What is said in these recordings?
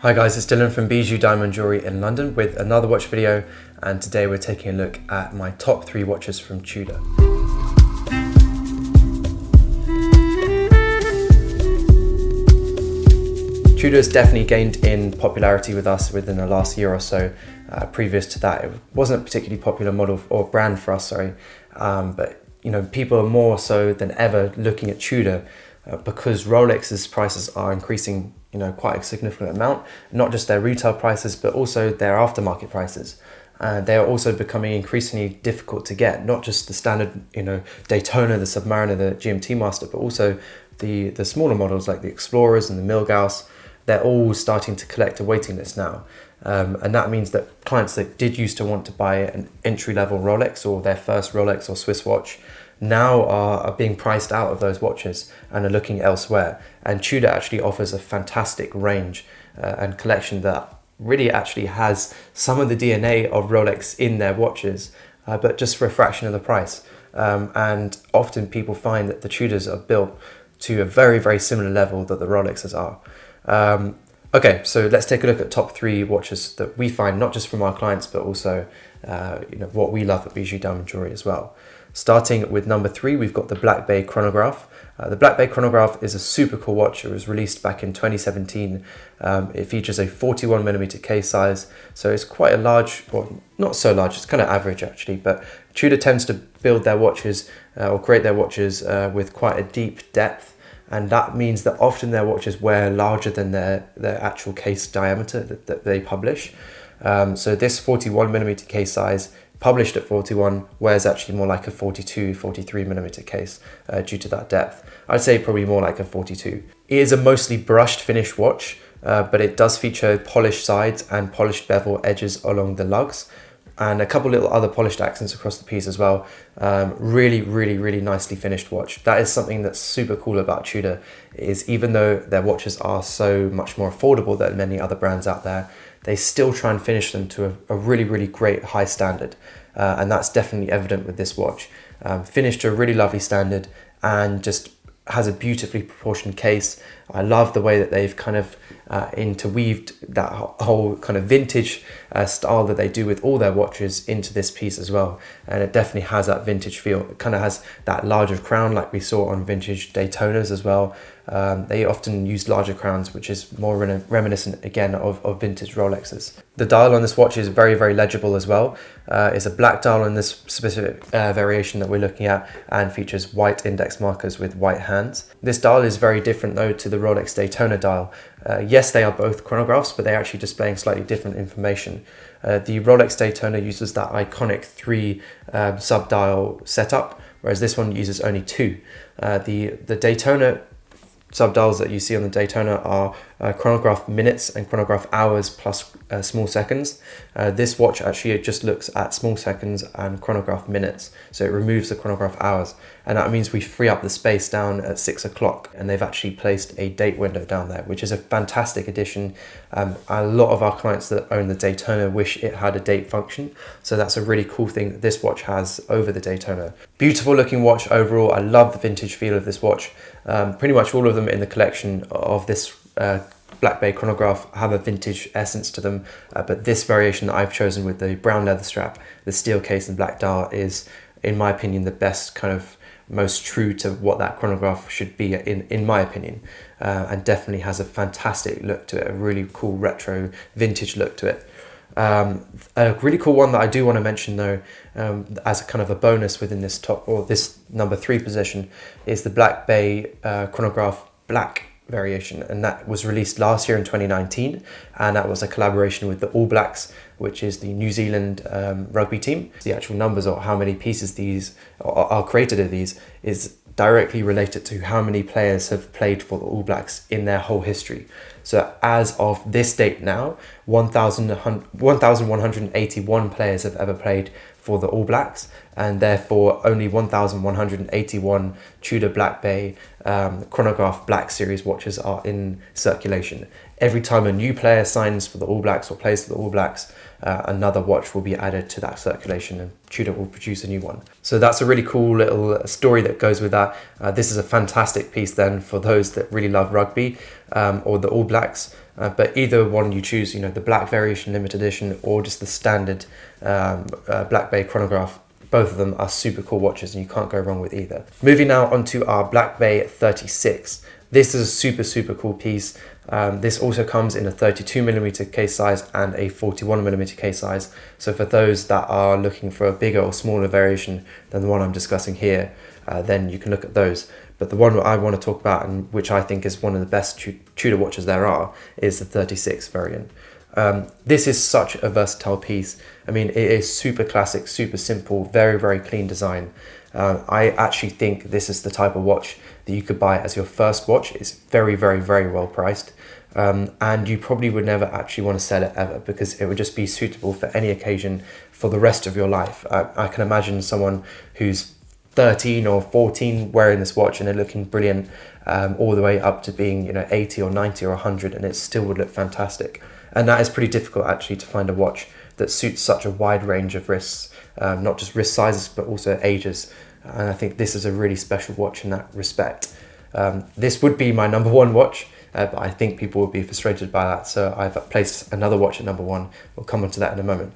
Hi guys, it's Dylan from Bijou Diamond Jewellery in London with another watch video, and today we're taking a look at my top 3 watches from Tudor. Tudor has definitely gained in popularity with us within the last year or so. Previous to that, it wasn't a particularly popular model or brand for us, but you know, people are more so than ever looking at Tudor because Rolex's prices are increasing, you know, quite a significant amount. Not just their retail prices, but also their aftermarket prices. They are also becoming increasingly difficult to get. Not just the standard, you know, Daytona, the Submariner, the GMT Master, but also the smaller models like the Explorers and the Milgauss. They're all starting to collect a waiting list now. And that means that clients that did used to want to buy an entry-level Rolex or their first Rolex or Swiss watch now are being priced out of those watches and are looking elsewhere. And Tudor actually offers a fantastic range and collection that really actually has some of the DNA of Rolex in their watches, but just for a fraction of the price. And often people find that the Tudors are built to a very, very similar level that the Rolexes are. Okay, so let's take a look at top 3 watches that we find, not just from our clients, but also you know, what we love at Bijou Diamond Jewellery as well. Starting with number 3, we've got the Black Bay Chronograph. The Black Bay Chronograph is a super cool watch. It was released back in 2017. It features a 41mm case size, so it's quite a large, well, not so large, it's kind of average actually, but Tudor tends to build their watches or create their watches with quite a deep depth. And that means that often their watches wear larger than their actual case diameter that they publish. So this 41mm case size, published at 41, wears actually more like a 42, 43mm case due to that depth. I'd say probably more like a 42. It is a mostly brushed finish watch, but it does feature polished sides and polished bevel edges along the lugs, and a couple little other polished accents across the piece as well. Really nicely finished watch. That is something that's super cool about Tudor, is even though their watches are so much more affordable than many other brands out there, they still try and finish them to a really great high standard. And that's definitely evident with this watch. Finished to a really lovely standard and just has a beautifully proportioned case. I love the way that they've kind of interweaved that whole kind of vintage style that they do with all their watches into this piece as well. And it definitely has that vintage feel. It kind of has that larger crown like we saw on vintage Daytonas as well. They often use larger crowns, which is more reminiscent again of vintage Rolexes. The dial on this watch is very legible as well. It's a black dial on this specific variation that we're looking at, and features white index markers with white hands. This dial is very different though to the Rolex Daytona dial. Yes, they are both chronographs, but they're actually displaying slightly different information. The Rolex Daytona uses that iconic 3 sub-dial setup, whereas this one uses only 2. The Daytona subdials that you see on the Daytona are chronograph minutes and chronograph hours plus small seconds. This watch actually just looks at small seconds and chronograph minutes, so it removes the chronograph hours, and that means we free up the space down at 6 o'clock, and they've actually placed a date window down there, which is a fantastic addition. A lot of our clients that own the Daytona wish it had a date function, so that's a really cool thing that this watch has over the Daytona. Beautiful looking watch overall. I love the vintage feel of this watch. Pretty much all of them in the collection of this Black Bay Chronograph have a vintage essence to them, but this variation that I've chosen with the brown leather strap, the steel case and black dial is, in my opinion, the best kind of most true to what that chronograph should be in my opinion, and definitely has a fantastic look to it, a really cool retro vintage look to it. A really cool one that I do want to mention though, as a kind of a bonus within this top or this number 3 position, is the Black Bay Chronograph Black variation, and that was released last year in 2019, and that was a collaboration with the All Blacks, which is the New Zealand rugby team. The actual numbers or how many pieces these are created of these is directly related to how many players have played for the All Blacks in their whole history. So as of this date now, 1,181 players have ever played for the All Blacks, and therefore only 1,181 Tudor Black Bay Chronograph Black Series watches are in circulation. Every time a new player signs for the All Blacks or plays for the All Blacks, another watch will be added to that circulation, and Tudor will produce a new one. So that's a really cool little story that goes with that. This is a fantastic piece then for those that really love rugby or the All Blacks. But either one you choose, you know, the black variation limited edition or just the standard Black Bay Chronograph, both of them are super cool watches and you can't go wrong with either. Moving now onto our Black Bay 36. This is a super cool piece. This also comes in a 32mm case size and a 41mm case size. So for those that are looking for a bigger or smaller variation than the one I'm discussing here, then you can look at those. But the one I want to talk about, and which I think is one of the best Tudor watches there are, is the 36 variant. This is such a versatile piece. I mean, it is super classic, super simple, very clean design. I actually think this is the type of watch that you could buy as your first watch. It's very well priced. And you probably would never actually want to sell it ever, because it would just be suitable for any occasion for the rest of your life. I can imagine someone who's 13 or 14 wearing this watch and they're looking brilliant, all the way up to being, you know, 80 or 90 or 100, and it still would look fantastic. And that is pretty difficult actually to find a watch that suits such a wide range of wrists, not just wrist sizes but also ages. And I think this is a really special watch in that respect. This would be my number one watch, but I think people would be frustrated by that, so I've placed another watch at number one. We'll come on to that in a moment.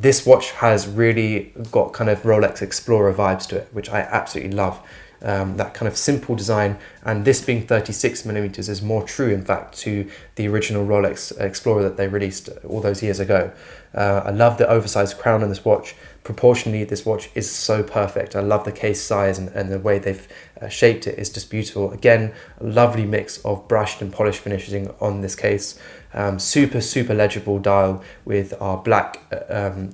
This watch has really got kind of Rolex Explorer vibes to it, which I absolutely love. That kind of simple design, and this being 36mm is more true in fact to the original Rolex Explorer that they released all those years ago. I love the oversized crown on this watch. Proportionally, this watch is so perfect. I love the case size, and the way they've shaped it is just beautiful. Again, a lovely mix of brushed and polished finishing on this case. Super legible dial with our black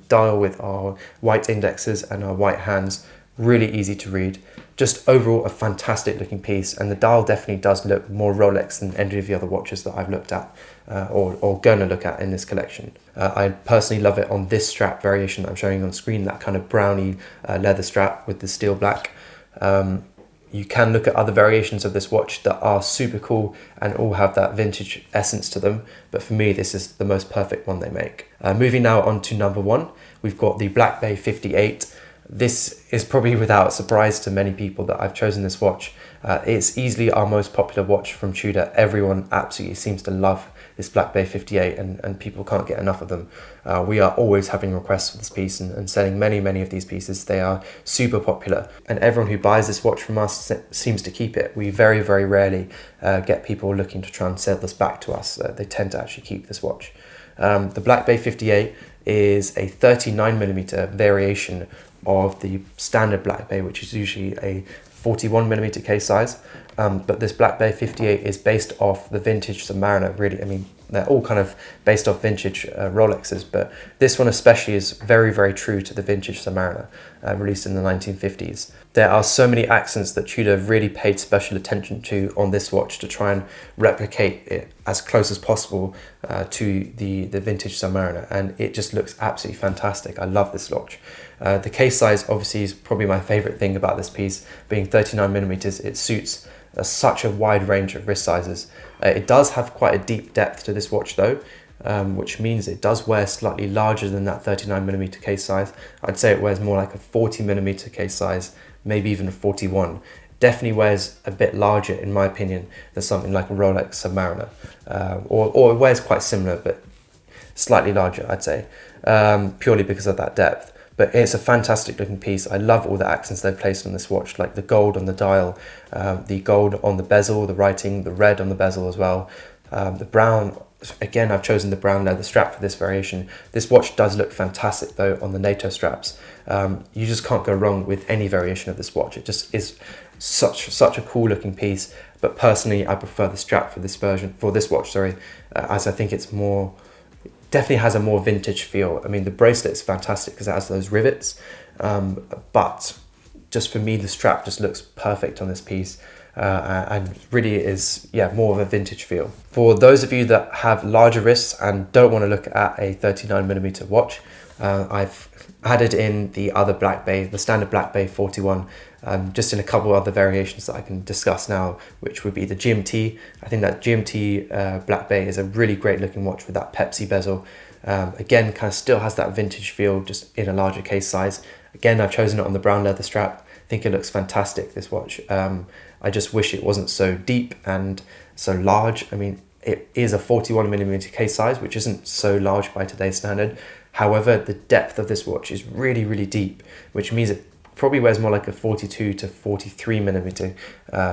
dial with our white indexes and our white hands. Really easy to read. Just overall a fantastic looking piece, and the dial definitely does look more Rolex than any of the other watches that I've looked at or going to look at in this collection. I personally love it on this strap variation that I'm showing on screen, that kind of browny leather strap with the steel black. You can look at other variations of this watch that are super cool and all have that vintage essence to them, but for me this is the most perfect one they make. Moving now on to number one, we've got the Black Bay 58. This is probably without surprise to many people that I've chosen this watch. It's easily our most popular watch from Tudor. Everyone absolutely seems to love this Black Bay 58, and people can't get enough of them. We are always having requests for this piece and selling many of these pieces. They are super popular, and everyone who buys this watch from us seems to keep it. We very rarely get people looking to try and sell this back to us. They tend to actually keep this watch. The Black Bay 58 is a 39mm variation of the standard Black Bay, which is usually a 41mm case size. But this Black Bay 58 is based off the vintage Submariner, really. I mean, they're all kind of based off vintage Rolexes, but this one especially is very true to the vintage Submariner, released in the 1950s. There are so many accents that Tudor really paid special attention to on this watch to try and replicate it as close as possible to the vintage Submariner, and it just looks absolutely fantastic. I love this watch. The case size obviously is probably my favorite thing about this piece, being 39mm. It suits such a wide range of wrist sizes. It does have quite a deep depth to this watch though, which means it does wear slightly larger than that 39mm case size. I'd say it wears more like a 40mm case size, maybe even a 41. Definitely wears a bit larger in my opinion than something like a Rolex Submariner, or it wears quite similar but slightly larger, I'd say, purely because of that depth. But it's a fantastic looking piece. I love all the accents they've placed on this watch, like the gold on the dial, the gold on the bezel, the writing, the red on the bezel as well. The brown, again, I've chosen the brown leather strap for this variation. This watch does look fantastic though on the NATO straps. You just can't go wrong with any variation of this watch. It just is such a cool looking piece. But personally, I prefer the strap for this watch, as I think it's more, definitely has a more vintage feel. I mean, the bracelet is fantastic because it has those rivets, but just for me, the strap just looks perfect on this piece, and really is, more of a vintage feel. For those of you that have larger wrists and don't want to look at a 39mm watch, I've added in the other Black Bay, the standard Black Bay 41, just in a couple of other variations that I can discuss now, which would be the GMT. I think that GMT Black Bay is a really great looking watch with that Pepsi bezel. Again, kind of still has that vintage feel, just in a larger case size. Again, I've chosen it on the brown leather strap. I think it looks fantastic, this watch. I just wish it wasn't so deep and so large. I mean, it is a 41mm case size, which isn't so large by today's standard. However, the depth of this watch is really, really deep, which means it probably wears more like a 42 to 43mm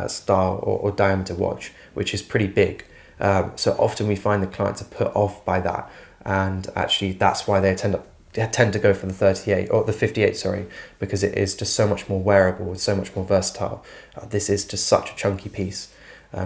style or diameter watch, which is pretty big. So often we find the clients are put off by that, and actually that's why they tend to go for the 38 or the 58, sorry, because it is just so much more wearable and so much more versatile. This is just such a chunky piece.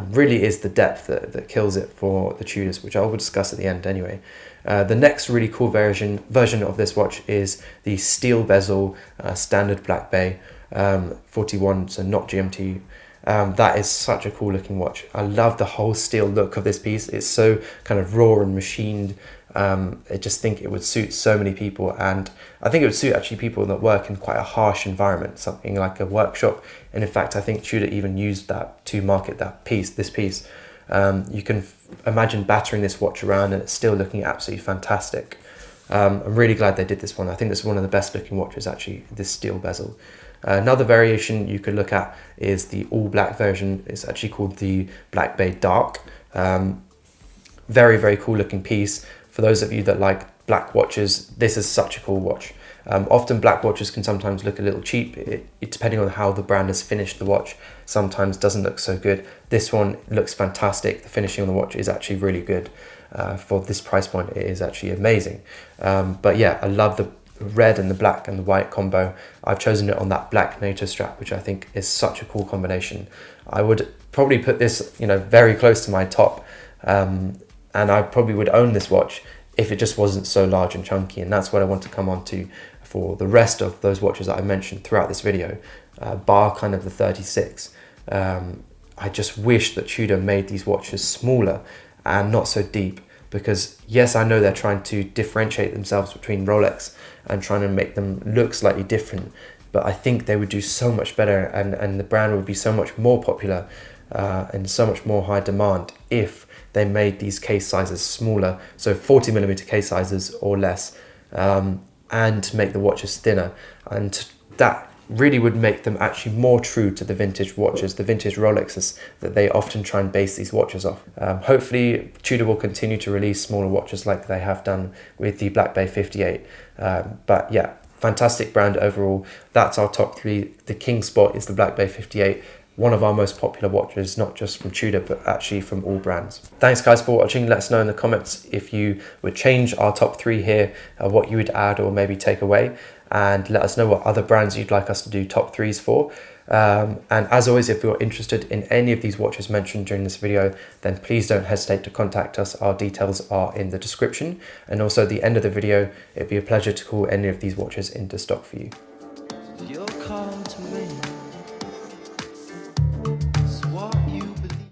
Really is the depth that kills it for the Tudors, which I will discuss at the end anyway. The next really cool version of this watch is the steel bezel standard Black Bay 41, so not GMT. That is such a cool looking watch. I love the whole steel look of this piece. It's so kind of raw and machined. I just think it would suit so many people, and I think it would suit actually people that work in quite a harsh environment, something like a workshop. And in fact, I think Tudor even used that to market this piece. You can imagine battering this watch around and it's still looking absolutely fantastic. I'm really glad they did this one. I think this is one of the best looking watches, actually, this steel bezel. Another variation you could look at is the all black version. It's actually called the Black Bay Dark. Very, very cool looking piece. For those of you that like black watches, this is such a cool watch. Often black watches can sometimes look a little cheap, depending on how the brand has finished the watch. Sometimes doesn't look so good. This one looks fantastic. The finishing on the watch is actually really good. For this price point, it is actually amazing. But yeah, I love the red and the black and the white combo. I've chosen it on that black NATO strap, which I think is such a cool combination. I would probably put this, very close to my top. And I probably would own this watch if it just wasn't so large and chunky. And that's what I want to come on to for the rest of those watches that I mentioned throughout this video, bar kind of the 36. I just wish that Tudor made these watches smaller and not so deep, because yes, I know they're trying to differentiate themselves between Rolex and trying to make them look slightly different, but I think they would do so much better, and the brand would be so much more popular and so much more high demand if they made these case sizes smaller, so 40mm case sizes or less, and make the watches thinner. And that really would make them actually more true to the vintage watches, the vintage Rolexes that they often try and base these watches off. Hopefully Tudor will continue to release smaller watches like they have done with the Black Bay 58. But yeah, fantastic brand overall. That's our top three. The king spot is the Black Bay 58. One of our most popular watches, not just from Tudor, but actually from all brands. Thanks guys for watching. Let us know in the comments if you would change our top three here, what you would add or maybe take away, and let us know what other brands you'd like us to do top threes for. And as always, if you're interested in any of these watches mentioned during this video, then please don't hesitate to contact us. Our details are in the description, and also at the end of the video. It'd be a pleasure to call any of these watches into stock for you. You'll come to me.